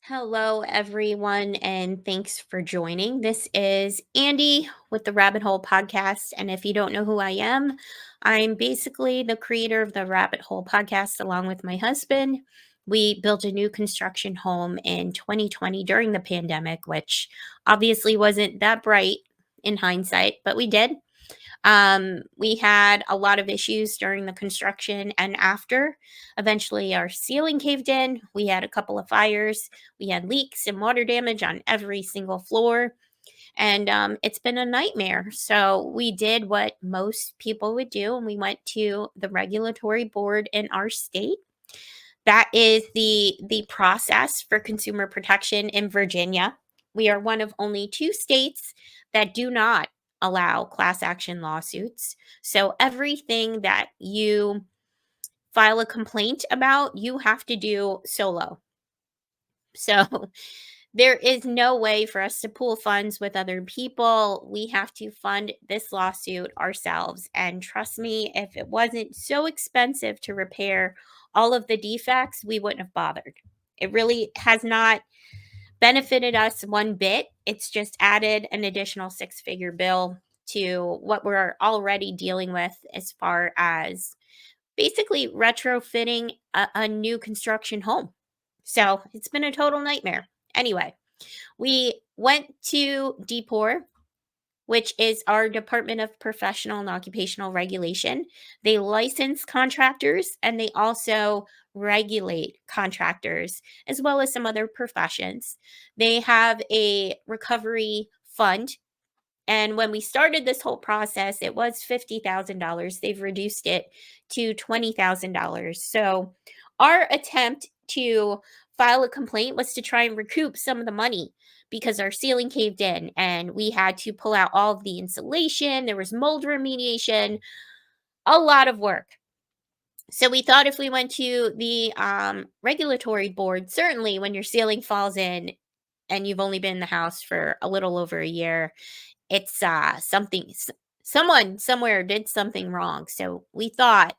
Hello, everyone, and thanks for joining. This is Andy with the Rabbit Hole podcast. And if you don't know who I am, I'm basically the creator of the Rabbit Hole podcast along with my husband. We built a new construction home in 2020 during the pandemic, which obviously wasn't that bright in hindsight, but we did. We had a lot of issues during the construction and after. Eventually, our ceiling caved in. We had a couple of fires. We had leaks and water damage on every single floor. And it's been a nightmare. So we did what most people would do, and we went to the regulatory board in our state. That is the process for consumer protection in Virginia. We are one of only two states that do not allow class action lawsuits. So everything that you file a complaint about, you have to do solo. So there is no way for us to pool funds with other people. We have to fund this lawsuit ourselves. And trust me, if it wasn't so expensive to repair all of the defects, we wouldn't have bothered. It really has not benefited us one bit. It's just added an additional six-figure bill to what we're already dealing with as far as basically retrofitting a new construction home. So it's been a total nightmare. Anyway, we went to DPOR, which is our Department of Professional and Occupational Regulation. They license contractors and they also regulate contractors as well as some other professions. They have a recovery fund. And when we started this whole process, it was $50,000. They've reduced it to $20,000. So our attempt to file a complaint was to try and recoup some of the money because our ceiling caved in and we had to pull out all of the insulation. There was mold remediation, a lot of work. So we thought if we went to the regulatory board, certainly when your ceiling falls in and you've only been in the house for a little over a year, it's someone somewhere did something wrong. So we thought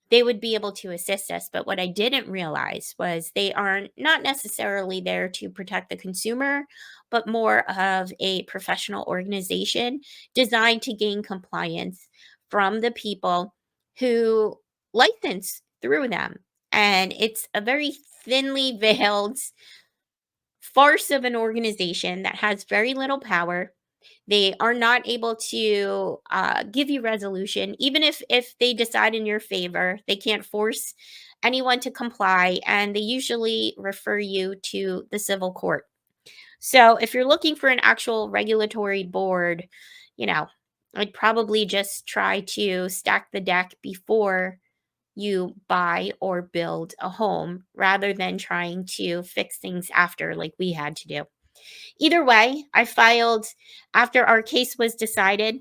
they would be able to assist us. But what I didn't realize was they are not necessarily there to protect the consumer, but more of a professional organization designed to gain compliance from the people who license through them. And it's a very thinly veiled farce of an organization that has very little power. They are not able to give you resolution, even if they decide in your favor. They can't force anyone to comply, and they usually refer you to the civil court. So, if you're looking for an actual regulatory board, you know, I'd probably just try to stack the deck before you buy or build a home rather than trying to fix things after, like we had to do. Either way, after our case was decided,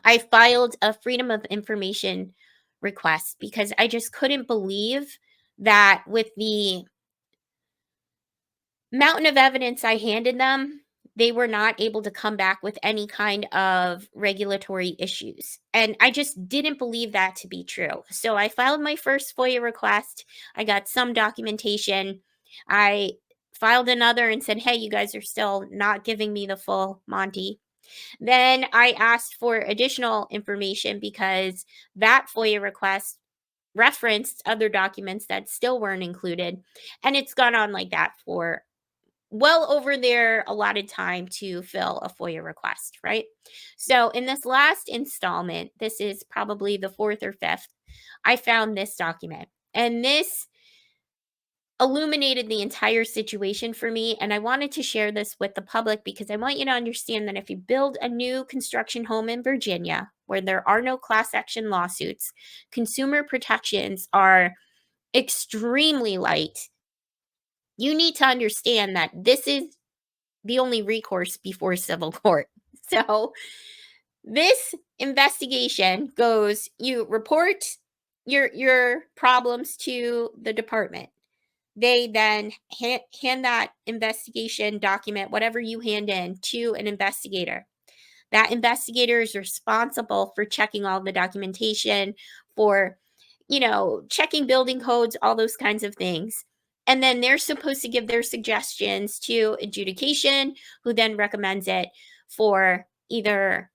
I filed a freedom of information request because I just couldn't believe that with the mountain of evidence I handed them, they were not able to come back with any kind of regulatory issues. And I just didn't believe that to be true. So I filed my first FOIA request. I got some documentation. I filed another and said, hey, you guys are still not giving me the full Monty. Then I asked for additional information because that FOIA request referenced other documents that still weren't included. And it's gone on like that for well over their allotted time to fill a FOIA request, right? So in this last installment, this is probably the fourth or fifth, I found this document. And this illuminated the entire situation for me. And I wanted to share this with the public because I want you to understand that if you build a new construction home in Virginia where there are no class action lawsuits, consumer protections are extremely light. You need to understand that this is the only recourse before civil court. So this investigation goes, you report your problems to the department. They then hand that investigation document, whatever you hand in, to an investigator. That investigator is responsible for checking all the documentation, for, checking building codes, all those kinds of things. And then they're supposed to give their suggestions to adjudication, who then recommends it for either,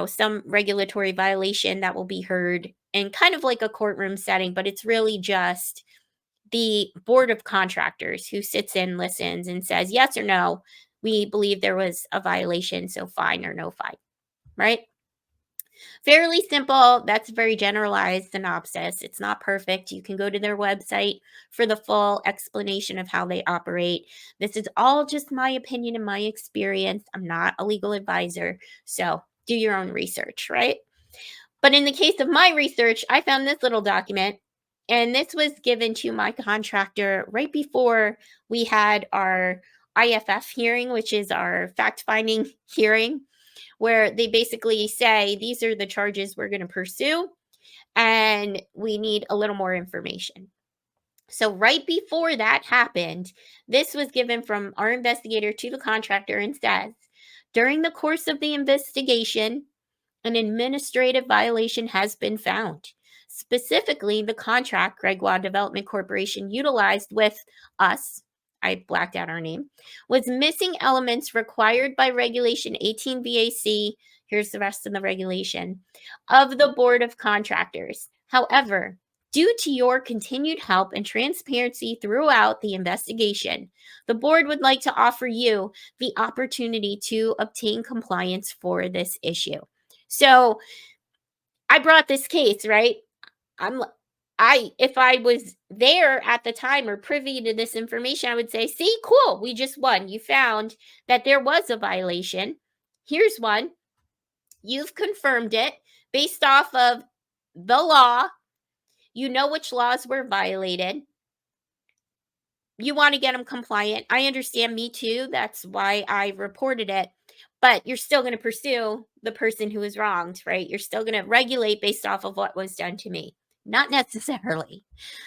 some regulatory violation that will be heard in kind of like a courtroom setting, but it's really just the board of contractors who sits in, listens, and says, yes or no, we believe there was a violation, so fine or no fine, right? Fairly simple. That's a very generalized synopsis. It's not perfect. You can go to their website for the full explanation of how they operate. This is all just my opinion and my experience. I'm not a legal advisor. So do your own research, right? But in the case of my research, I found this little document, and this was given to my contractor right before we had our IFF hearing, which is our fact finding hearing, where they basically say, these are the charges we're going to pursue, and we need a little more information. So, right before that happened, this was given from our investigator to the contractor and says, during the course of the investigation, an administrative violation has been found. Specifically, the contract Gregoire Development Corporation utilized with us, I blacked out our name, was missing elements required by Regulation 18 VAC. Here's the rest of the regulation of the Board of Contractors. However, due to your continued help and transparency throughout the investigation, the board would like to offer you the opportunity to obtain compliance for this issue. So I brought this case, right? I'm if I was there at the time or privy to this information, I would say, see, cool, we just won. You found that there was a violation. Here's one. You've confirmed it based off of the law. You know which laws were violated. You want to get them compliant. I understand, me too. That's why I reported it. But you're still going to pursue the person who was wronged, right? You're still going to regulate based off of what was done to me. Not necessarily.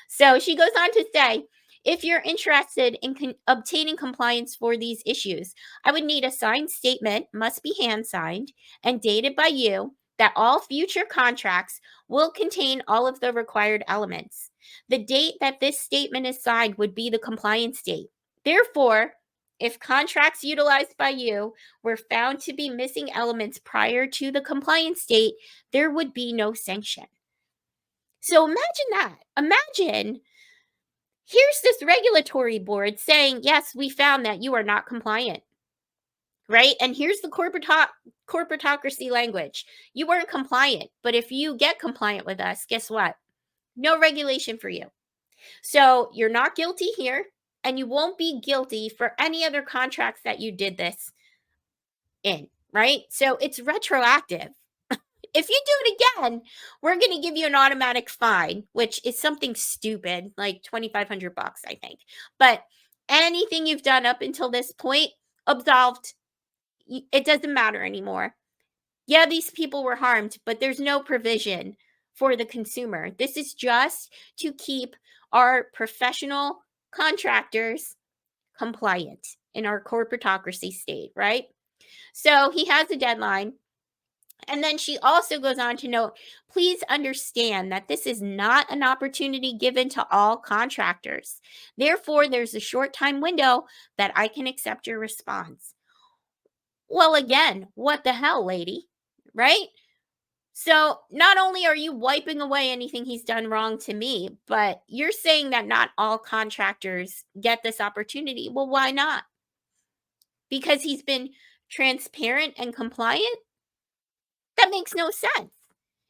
So she goes on to say, if you're interested in obtaining compliance for these issues, I would need a signed statement, must be hand signed and dated by you, that all future contracts will contain all of the required elements. The date that this statement is signed would be the compliance date. Therefore, if contracts utilized by you were found to be missing elements prior to the compliance date, there would be no sanction. So imagine that. Imagine here's this regulatory board saying, yes, we found that you are not compliant, right? And here's the corporatocracy language. You weren't compliant, but if you get compliant with us, guess what? No regulation for you. So you're not guilty here, and you won't be guilty for any other contracts that you did this in, right? So it's retroactive. If you do it again, we're going to give you an automatic fine, which is something stupid, like $2,500, I think. But anything you've done up until this point, absolved. It doesn't matter anymore. Yeah, these people were harmed, but there's no provision for the consumer. This is just to keep our professional contractors compliant in our corporatocracy state, right? So he has a deadline. And then she also goes on to note, please understand that this is not an opportunity given to all contractors. Therefore, there's a short time window that I can accept your response. Well, again, what the hell, lady? Right? So not only are you wiping away anything he's done wrong to me, but you're saying that not all contractors get this opportunity. Well, why not? Because he's been transparent and compliant? That makes no sense.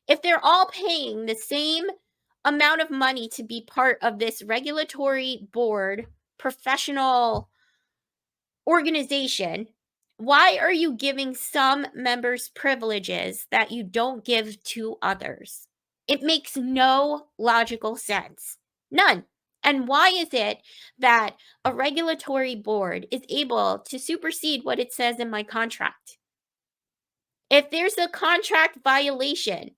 If they're all paying the same amount of money to be part of this regulatory board, professional organization, why are you giving some members privileges that you don't give to others? It makes no logical sense. None. And why is it that a regulatory board is able to supersede what it says in my contract? If there's a contract violation,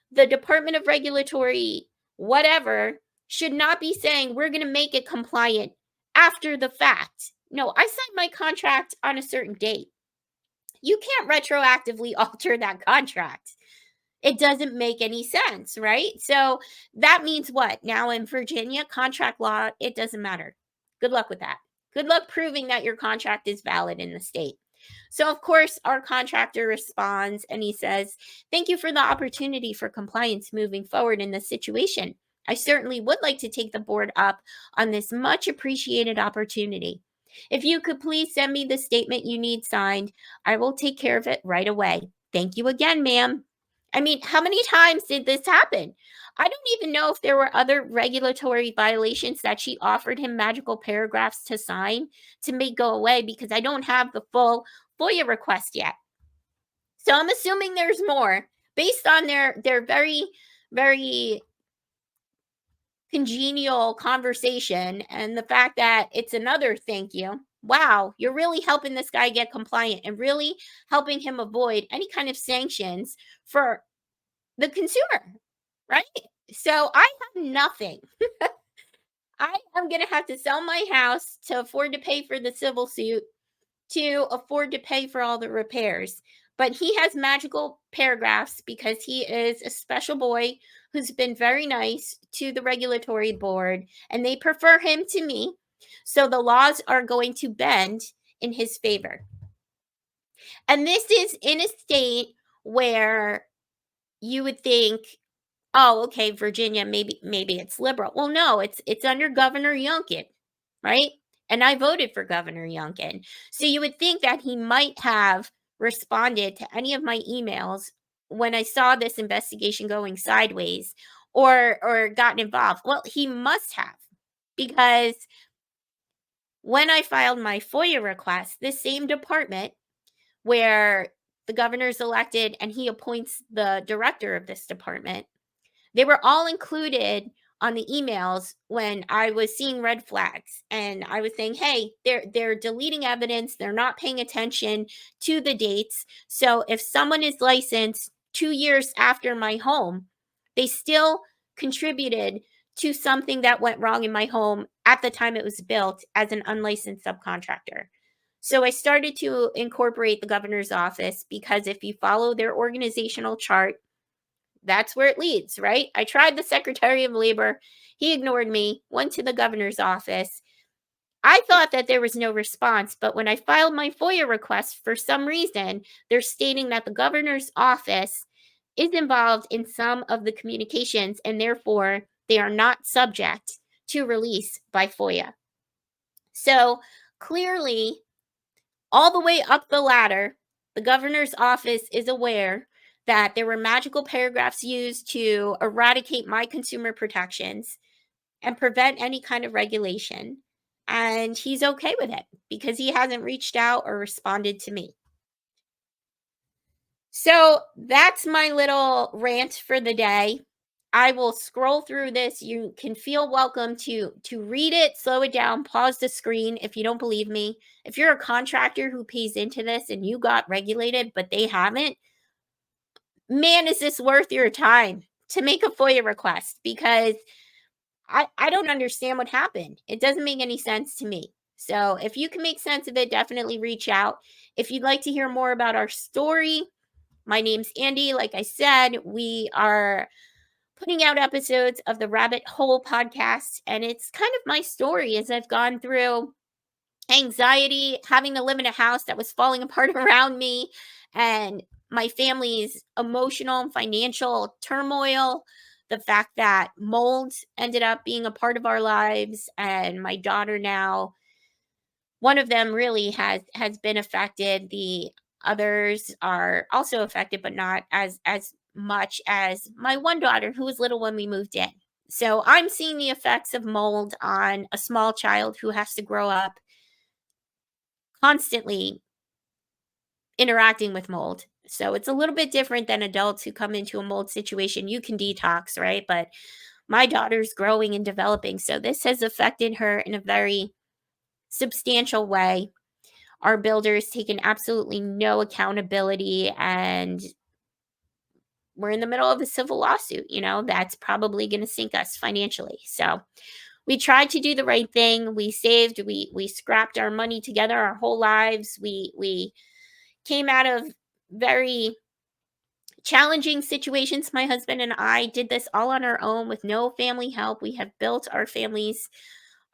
the Department of Regulatory whatever should not be saying we're going to make it compliant after the fact. No, I signed my contract on a certain date. You can't retroactively alter that contract. It doesn't make any sense, right? So that means what? Now in Virginia, contract law, it doesn't matter. Good luck with that. Good luck proving that your contract is valid in the state. So, of course, our contractor responds and he says, "Thank you for the opportunity for compliance moving forward in this situation. I certainly would like to take the board up on this much appreciated opportunity. If you could please send me the statement you need signed, I will take care of it right away. Thank you again, ma'am." I mean, how many times did this happen? I don't even know if there were other regulatory violations that she offered him magical paragraphs to sign to make go away because I don't have the full FOIA request yet. So I'm assuming there's more based on their very congenial conversation and the fact that it's another thank you. Wow, you're really helping this guy get compliant and really helping him avoid any kind of sanctions for the consumer, right? So I have nothing. I am going to have to sell my house to afford to pay for the civil suit to afford to pay for all the repairs. But he has magical paragraphs because he is a special boy who's been very nice to the regulatory board and they prefer him to me. So the laws are going to bend in his favor. And this is in a state where you would think, oh, okay, Virginia, maybe it's liberal. Well, no, it's under Governor Youngkin, right? And I voted for Governor Youngkin. So you would think that he might have responded to any of my emails when I saw this investigation going sideways or gotten involved. Well, he must have because when I filed my FOIA request, this same department where the governor's elected and he appoints the director of this department, they were all included on the emails when I was seeing red flags and I was saying, "Hey, they're deleting evidence, they're not paying attention to the dates. So if someone is licensed 2 years after my home, they still contributed to something that went wrong in my home at the time it was built as an unlicensed subcontractor." So I started to incorporate the governor's office because if you follow their organizational chart, that's where it leads, right? I tried the Secretary of Labor. He ignored me, went to the governor's office. I thought that there was no response, but when I filed my FOIA request, for some reason, they're stating that the governor's office is involved in some of the communications and therefore they are not subject to release by FOIA. So clearly, all the way up the ladder, the governor's office is aware that there were magical paragraphs used to eradicate my consumer protections and prevent any kind of regulation. And he's okay with it because he hasn't reached out or responded to me. So that's my little rant for the day. I will scroll through this. You can feel welcome to read it, slow it down, pause the screen if you don't believe me. If you're a contractor who pays into this and you got regulated but they haven't, man, is this worth your time to make a FOIA request? Because I don't understand what happened. It doesn't make any sense to me. So if you can make sense of it, definitely reach out. If you'd like to hear more about our story, my name's Andy. Like I said, we are putting out episodes of the Rabbit Hole podcast, and it's kind of my story as I've gone through anxiety, having to live in a house that was falling apart around me, and my family's emotional and financial turmoil. The fact that mold ended up being a part of our lives, and my daughter now, one of them really has been affected. The others are also affected, but not as much as my one daughter who was little when we moved in. So I'm seeing the effects of mold on a small child who has to grow up constantly interacting with mold. So it's a little bit different than adults who come into a mold situation. You can detox, right? But my daughter's growing and developing. So this has affected her in a very substantial way. Our builder's taken absolutely no accountability, and we're in the middle of a civil lawsuit, that's probably going to sink us financially. So we tried to do the right thing. We saved, we scrapped our money together our whole lives. We came out of very challenging situations. My husband and I did this all on our own with no family help. We have built our families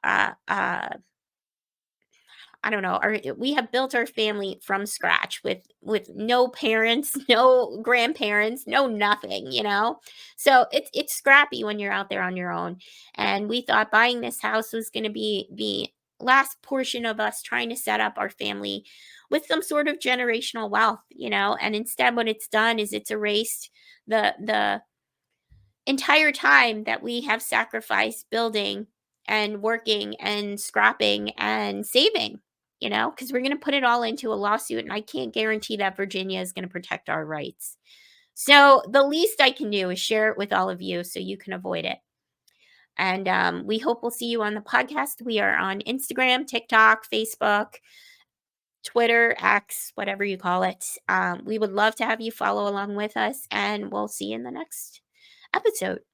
uh, uh, I don't know, we have built our family from scratch with no parents, no grandparents, no nothing, you know? So it's scrappy when you're out there on your own. And we thought buying this house was going to be the last portion of us trying to set up our family with some sort of generational wealth, you know? And instead what it's done is it's erased the entire time that we have sacrificed building and working and scrapping and saving, you know, because we're going to put it all into a lawsuit. And I can't guarantee that Virginia is going to protect our rights. So the least I can do is share it with all of you so you can avoid it. And we hope we'll see you on the podcast. We are on Instagram, TikTok, Facebook, Twitter, X, whatever you call it. We would love to have you follow along with us, and we'll see you in the next episode.